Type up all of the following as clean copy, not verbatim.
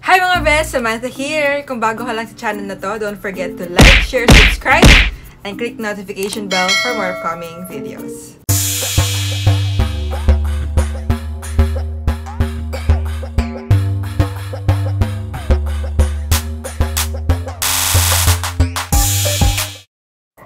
Hi mga best! Samantha here! Kung bago ka lang sa channel na to, don't forget to like, share, subscribe, and click notification bell for more upcoming videos.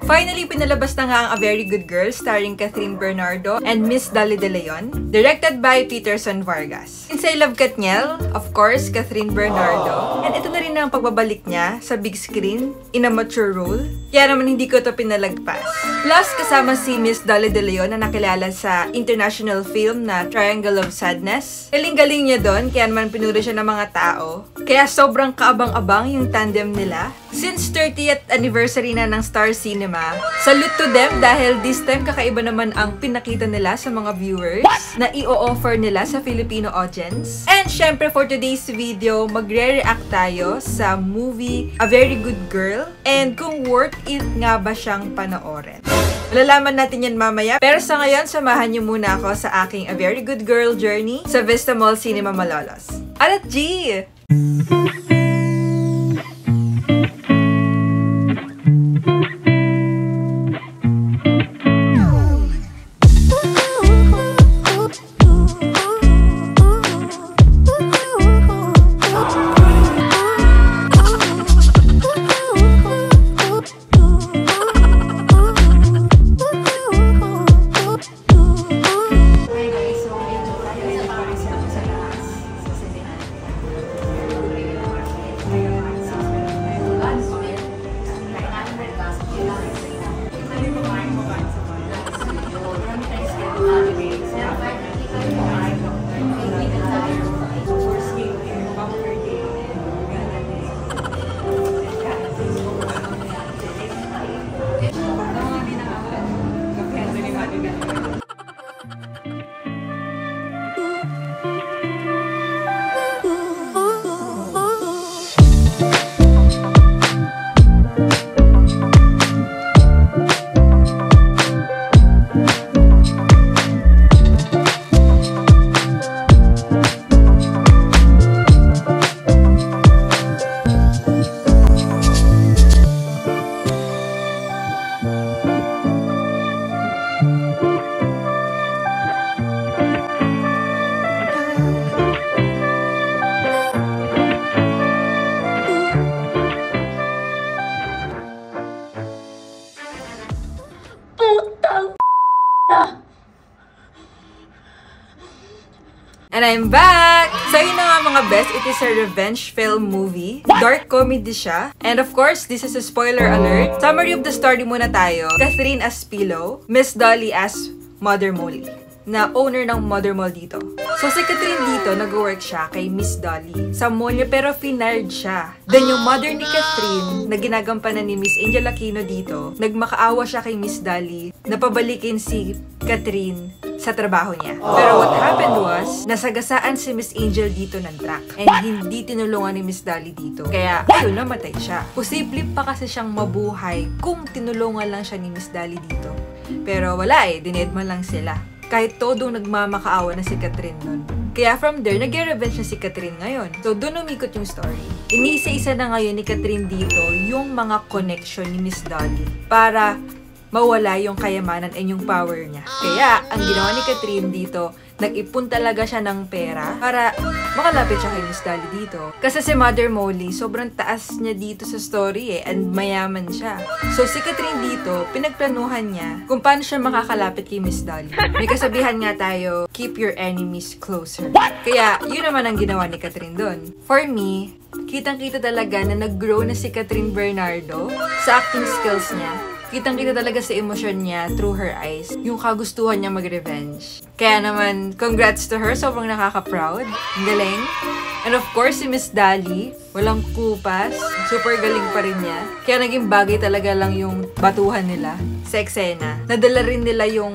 Finally, pinalabas na nga ang A Very Good Girl starring Kathryn Bernardo and Miss Dolly De Leon, directed by Peterson Vargas. Since I love Katniel, of course, Kathryn Bernardo. And ito na rin ang pagbabalik niya sa big screen in a mature role. Kaya naman hindi ko ito pinalagpas. Plus, kasama si Miss Dolly De Leon na nakilala sa international film na Triangle of Sadness. Galing-galing niya doon, kaya naman pinuri siya ng mga tao. Kaya sobrang kaabang-abang yung tandem nila. Since 30th anniversary na ng Star Cinema, salute to them dahil this time kakaiba naman ang pinakita nila sa mga viewers na i-offer nila sa Filipino audience. And syempre for today's video, magre-react tayo sa movie A Very Good Girl and kung worth it nga ba siyang panoorin. Malalaman natin yan mamaya, pero sa ngayon, samahan niyo muna ako sa aking A Very Good Girl journey sa Vista Mall Cinema Malolos. Alat G! And I'm back! So yun na nga mga best, it is a revenge film movie. Dark comedy siya. And of course, this is a spoiler alert. Summary of the story muna tayo. Kathryn as Pilo, Miss Dolly as Mother Molly, na owner ng Mother Mall dito. So si Kathryn dito, nag-work siya kay Miss Dolly sa mall niya, pero finard siya. Then yung mother ni Kathryn, na ginagampanan ni Miss Angel Aquino dito, nagmakaawa siya kay Miss Dolly na pabalikin si Kathryn sa trabaho niya. Pero what happened was, nasagasaan si Miss Angel dito ng truck and hindi tinulungan ni Miss Dolly dito. Kaya, ayun, namatay siya. Posible pa kasi siyang mabuhay kung tinulungan lang siya ni Miss Dolly dito. Pero wala dinedman lang sila. Kahit todong nagmamakaawa na si Kathryn nun. Kaya from there, nag-revenge na si Kathryn ngayon. So, doon umikot yung story. Iniisa-isa na ngayon ni Kathryn dito yung mga connection ni Miss Dolly para mawala yung kayamanan and yung power niya. Kaya, ang ginawa ni Kathryn dito, nag-ipon talaga siya ng pera para makalapit siya kay Miss Dolly dito. Kasi si Mother Molly, sobrang taas niya dito sa story and mayaman siya. So si Kathryn dito, pinagplanuhan niya kung paano siya makakalapit kay Miss Dolly. May kasabihan nga tayo, keep your enemies closer. Kaya, yun naman ang ginawa ni Kathryn doon. For me, kitang-kita talaga na nag-grow na si Kathryn Bernardo sa acting skills niya. Kitang-kita talaga sa emosyon niya through her eyes, yung kagustuhan niya mag-revenge. Kaya naman, congrats to her, sobrang nakaka-proud. Ang galing. And of course, si Miss Dolly, walang kupas, super galing pa rin niya. Kaya naging bagay talaga lang yung batuhan nila sa eksena. Nadala rin nila yung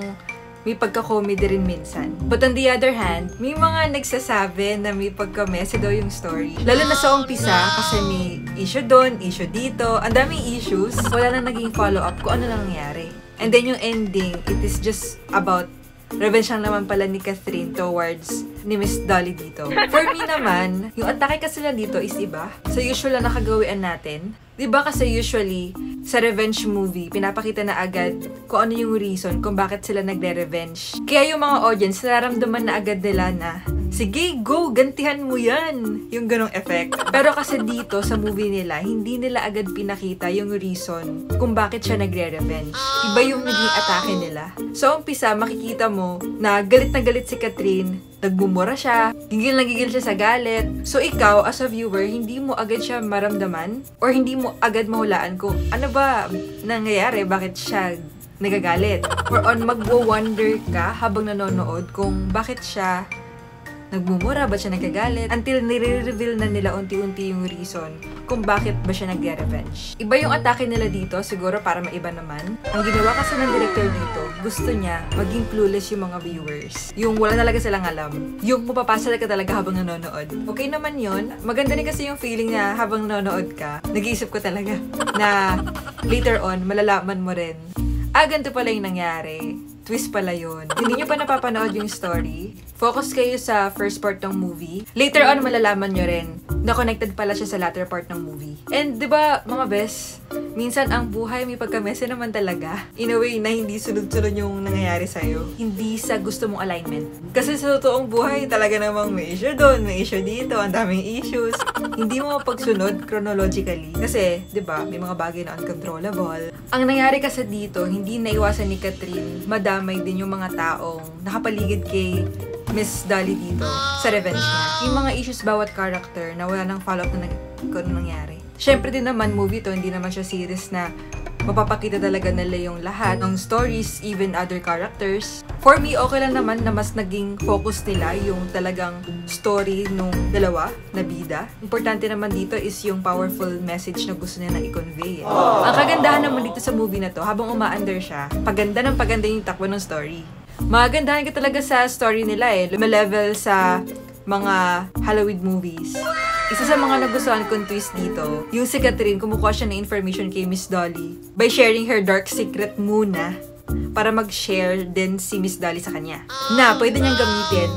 may pagka-comedy rin minsan. But on the other hand, may mga nagsasabi na may pagka-messy daw yung story. Lalo na sa umpisa, kasi may issue doon, issue dito, ang daming issues. Wala na naging follow-up kung ano lang nangyari. And then yung ending, it is just about revenge lang naman pala ni Catherine towards ni Miss Dolly dito. For me naman, yung atake kasi lang dito is iba sa usual na nakagawian natin. Diba kasi usually, sa revenge movie, pinapakita na agad kung ano yung reason kung bakit sila nagre-revenge. Kaya yung mga audience, nararamdaman na agad nila na, sige, go, gantihan mo yan! Yung ganong effect. Pero kasi dito, sa movie nila, hindi nila agad pinakita yung reason kung bakit siya nagre-revenge. Iba yung naging atake nila. So, umpisa, makikita mo na galit si Catherine, nagbumura siya, gigil na gigil siya sa galit. So, ikaw, as a viewer, hindi mo agad siya maramdaman or hindi mo agad mahulaan kung ano ba nangyayari, bakit siya nagagalit. Or on, magwo-wonder ka habang nanonood kung bakit siya nagmumura, ba siya nagagalit, until nire-reveal na nila unti-unti yung reason kung bakit ba siya nag-revenge. Iba yung atake nila dito, siguro para maiba naman. Ang ginawa kasi ng director dito, gusto niya maging clueless yung mga viewers. Yung wala talaga silang alam. Yung mapapasa ka talaga habang nanonood. Okay naman yun. Maganda rin kasi yung feeling na habang nanonood ka, nag-iisip ko talaga na later on, malalaman mo rin, ganito pala yung nangyari. Twist pala yun. Hindi nyo pa napapanood yung story, focus kayo sa first part ng movie. Later on, malalaman nyo rin na connected pala siya sa latter part ng movie. And, di ba, mga bes, minsan ang buhay may pagkamese naman talaga. In a way na hindi sunod-sunod yung nangyayari sa'yo. Hindi sa gusto mong alignment. Kasi sa totoong buhay, talaga namang may issue doon, may issue dito, ang daming issues. Hindi mo mapagsunod chronologically. Kasi, di ba, may mga bagay na uncontrollable. Ang nangyari kasi dito, hindi naiwasan ni Catherine, madamay din yung mga taong nakapaligid kay Miss Dolly dito sa revenge niya. Yung mga issues bawat character na wala nang follow-up na kung ano nangyari. Syempre din naman movie to, hindi naman siya series na mapapakita talaga nila yung lahat ng stories, even other characters. For me, okay lang naman na mas naging focus nila yung talagang story nung dalawa na bida. Importante naman dito is yung powerful message na gusto nila i-convey. Ang kagandahan naman dito sa movie na to, habang uma-under siya, paganda ng paganda yung takbo ng story. Magandahan ka talaga sa story nila lumelevel sa mga Halloween movies. Isa sa mga nagustuhan kong twist dito, yung si Catherine kumukuha siya ng information kay Miss Dolly by sharing her dark secret muna para mag-share din si Miss Dolly sa kanya. Na pwede niyang gamitin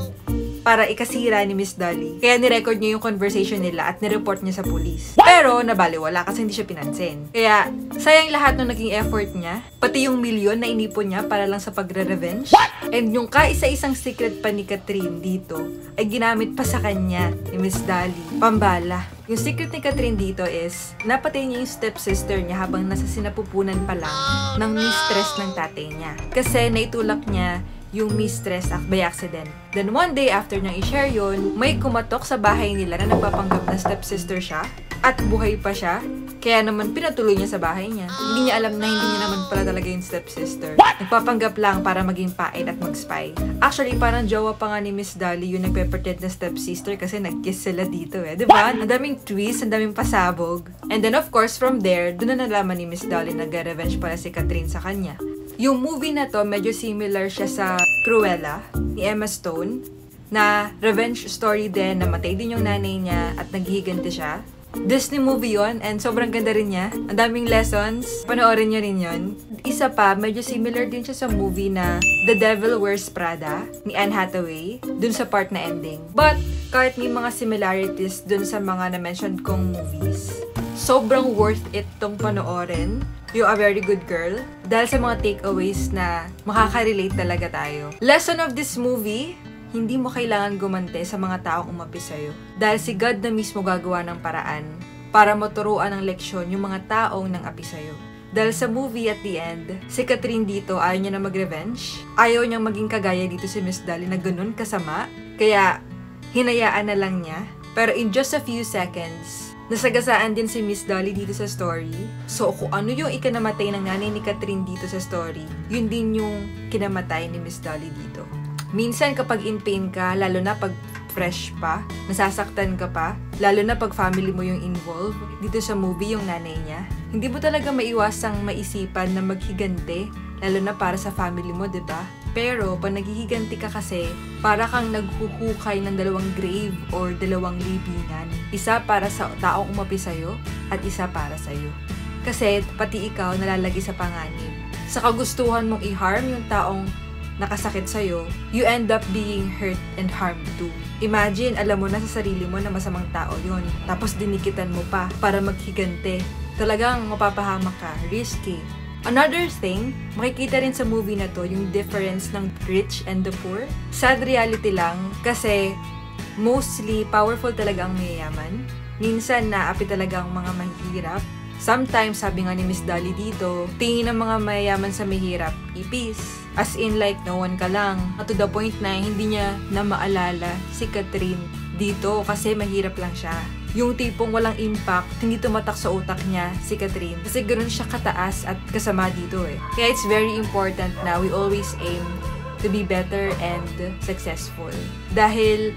para ikasira ni Miss Dolly. Kaya nirecord niya yung conversation nila at nireport niya sa police. Pero nabaliwala kasi hindi siya pinansin. Kaya sayang lahat ng naging effort niya, pati yung milyon na inipon niya para lang sa pagre-revenge. And yung kaisa-isang secret pa ni Catherine dito ay ginamit pa sa kanya ni Miss Dolly. Pambala. Yung secret ni Catherine dito is, napatay niya yung stepsister niya habang nasa sinapupunan pa lang ng mistress ng tatay niya. Kasi naitulak niya yung mistress by accident. Then one day after niyang i-share yun, may kumatok sa bahay nila na nagpapanggap na stepsister siya at buhay pa siya. Kaya naman pinatuloy niya sa bahay niya. Hindi niya alam na hindi niya naman pala talaga yung stepsister. Nagpapanggap lang para maging pait at mag-spy. Actually, parang jowa pa nga ni Miss Dolly yung nagpe-pretend na stepsister kasi nag-kiss sila dito Diba? Ang daming twist, ang daming pasabog. And then of course, from there, doon na nalaman ni Miss Dolly na nag-revenge pala si Catherine sa kanya. Yung movie na to, medyo similar siya sa Cruella ni Emma Stone, na revenge story din, namatay din yung nanay niya at naghihiganti siya. Disney movie yon and sobrang ganda rin niya. Ang daming lessons. Panoorin niyo rin yon. Isa pa, medyo similar din siya sa movie na The Devil Wears Prada ni Anne Hathaway, dun sa part na ending. But, kahit may mga similarities dun sa mga na-mention kong movies, sobrang worth it tong panoorin yung A Very Good Girl dahil sa mga takeaways na makaka-relate talaga tayo. Lesson of this movie, hindi mo kailangan gumante sa mga taong umapi sa'yo. Dahil si God na mismo gagawa ng paraan para maturuan ng leksyon yung mga taong nang api sa'yo. Dahil sa movie at the end, si Catherine dito ayaw niya na mag-revenge. Ayaw niyang maging kagaya dito si Miss Dolly na ganun kasama. Kaya, hinayaan na lang niya. Pero in just a few seconds, nasagasaan din si Miss Dolly dito sa story. So, kung ano yung ikinamatay ng nanay ni Catherine dito sa story, yun din yung kinamatay ni Miss Dolly dito. Minsan kapag in pain ka, lalo na pag fresh pa, nasasaktan ka pa, lalo na pag family mo yung involved, dito sa movie yung nanay niya, hindi mo talaga maiwasang maisipan na maghiganti, lalo na para sa family mo, diba? Pero, pag naghihiganti ka kasi, para kang naghuhukay ng dalawang grave or dalawang libingan. Isa para sa taong umapi sa'yo, at isa para sa'yo. Kasi, pati ikaw nalalagi sa panganib. Sa kagustuhan mong i-harm yung taong nakasakit sa'yo, you end up being hurt and harmed too. Imagine, alam mo na sa sarili mo na masamang tao yon, tapos dinikitan mo pa para maghigante. Talagang mapapahamak ka. Risky. Another thing, makikita rin sa movie na to yung difference ng rich and the poor. Sad reality lang kasi mostly powerful talaga ang mayayaman. Minsan naapi talaga ang mga mahihirap. Sometimes, sabi nga ni Miss Dolly dito, tingin ng mga mayayaman sa mahirap, ipis. As in like, no one ka lang. To the point na hindi niya na maalala si Catherine dito kasi mahirap lang siya. Yung tipong walang impact, hindi tumatak sa utak niya si Catherine. Kasi ganoon siya kataas at kasama dito eh. Kaya it's very important na we always aim to be better and successful. Dahil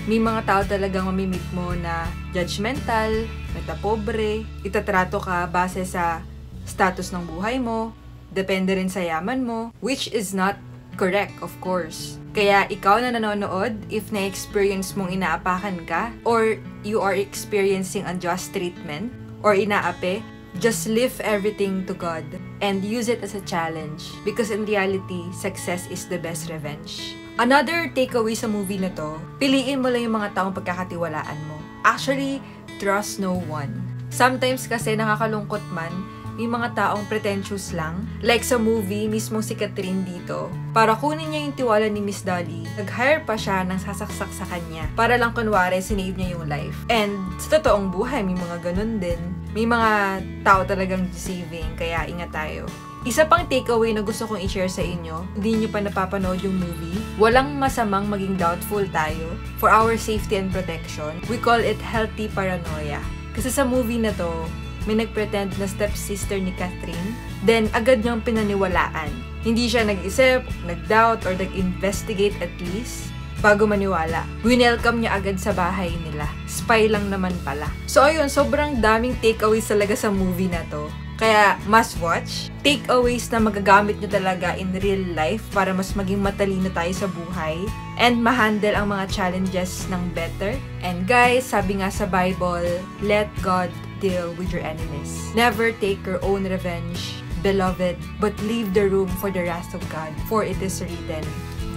may mga tao talagang mamimit mo na judgmental, metapobre, itatrato ka base sa status ng buhay mo, depende rin sa yaman mo, which is not correct, of course. Kaya ikaw na nanonood, if na-experience mong inaapakan ka, or you are experiencing unjust treatment, or inaape, just lift everything to God and use it as a challenge. Because in reality, success is the best revenge. Another takeaway sa movie na to, piliin mo lang yung mga taong pagkakatiwalaan mo. Actually, trust no one. Sometimes kasi nakakalungkot man, may mga taong pretentious lang. Like sa movie, mismo si Catherine dito. Para kunin niya yung tiwala ni Miss Dolly, nag-hire pa siya ng sasaksak sa kanya. Para lang kunwari, sinave niya yung life. And sa totoong buhay, may mga ganun din. May mga tao talagang deceiving, kaya ingat tayo. Isa pang takeaway na gusto kong i-share sa inyo, hindi nyo pa napapanood yung movie, walang masamang maging doubtful tayo for our safety and protection. We call it healthy paranoia. Kasi sa movie na to, may nagpretend na stepsister ni Catherine, then agad niyang pinaniwalaan. Hindi siya nag-isip, nag-doubt, or nag-investigate at least bago maniwala. Winelcome niya agad sa bahay nila. Spy lang naman pala. So ayun, sobrang daming takeaways talaga sa movie na to. Kaya must watch. Takeaways na magagamit nyo talaga in real life para mas maging matalino tayo sa buhay and ma-handle ang mga challenges ng better. And guys, sabi nga sa Bible, let God deal with your enemies. Never take your own revenge, beloved, but leave the room for the wrath of God. For it is written,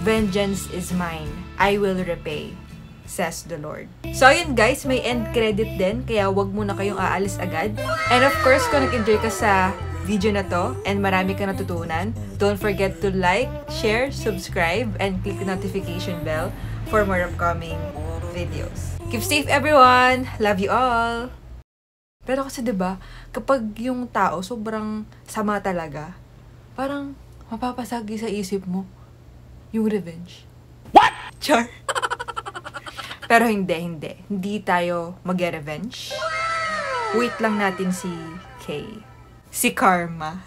vengeance is mine, I will repay, says the Lord. So ayun guys, may end credit din, kaya wag muna kayong aalis agad. And of course, kung nag-enjoy ka sa video na to and marami ka natutunan, don't forget to like, share, subscribe, and click the notification bell for more upcoming videos. Keep safe everyone! Love you all! Pero kasi 'di ba, kapag yung tao sobrang sama talaga, parang mapapasagi sa isip mo yung revenge. What? Char. Pero hindi tayo mag-revenge. Wait lang natin si Kay. Si Karma.